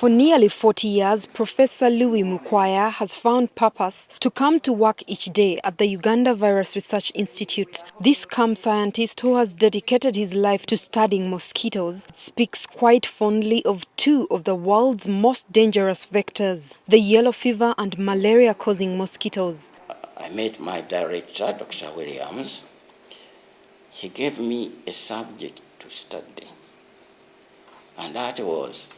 For nearly 40 years, Professor Louis Mukwaya has found purpose to come to work each day at the Uganda Virus Research Institute. This camp scientist, who has dedicated his life to studying mosquitoes, speaks quite fondly of two of the world's most dangerous vectors, the yellow fever and malaria-causing mosquitoes. I met my director, Dr. Williams. He gave me a subject to study, and that was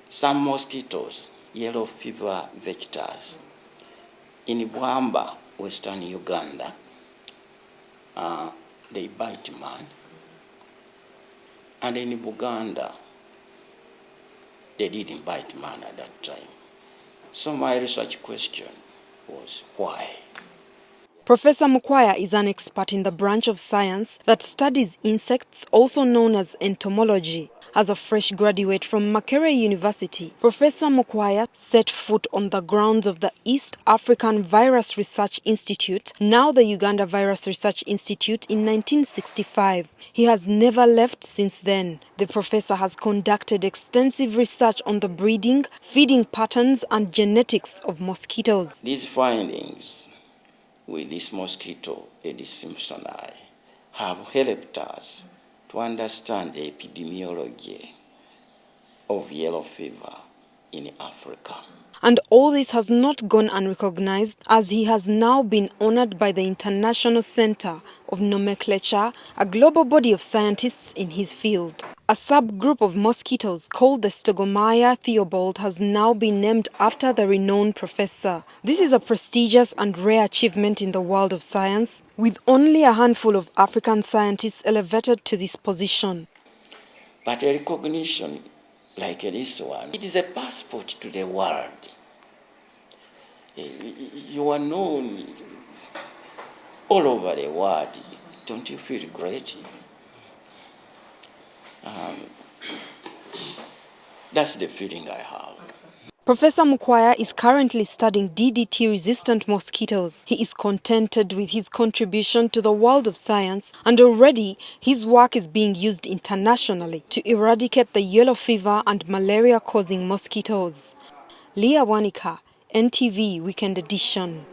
some mosquitoes, yellow fever vectors. In Bwamba, western Uganda, they bite man. And in Uganda, they didn't bite man at that time. So my research question was, why? Professor Mukwaya is an expert in the branch of science that studies insects, also known as entomology. As a fresh graduate from Makerere University, Professor Mukwaya set foot on the grounds of the East African Virus Research Institute, now the Uganda Virus Research Institute, in 1965. He has never left since then. The professor has conducted extensive research on the breeding, feeding patterns and genetics of mosquitoes. These findings with this mosquito, Aedes simpsoni, have helped us to understand the epidemiology of yellow fever in Africa. And all this has not gone unrecognized, as he has now been honored by the International Center of Nomenclature, a global body of scientists in his field. A subgroup of mosquitoes called the Stogomyia theobald has now been named after the renowned professor. This is a prestigious and rare achievement in the world of science, with only a handful of African scientists elevated to this position. But a recognition like this one, it is a passport to the world. You are known all over the world. Don't you feel great? That's the feeling I have. Professor Mukwaya is currently studying DDT-resistant mosquitoes. He is contented with his contribution to the world of science, and already his work is being used internationally to eradicate the yellow fever and malaria-causing mosquitoes. Leah Wanika, NTV Weekend Edition.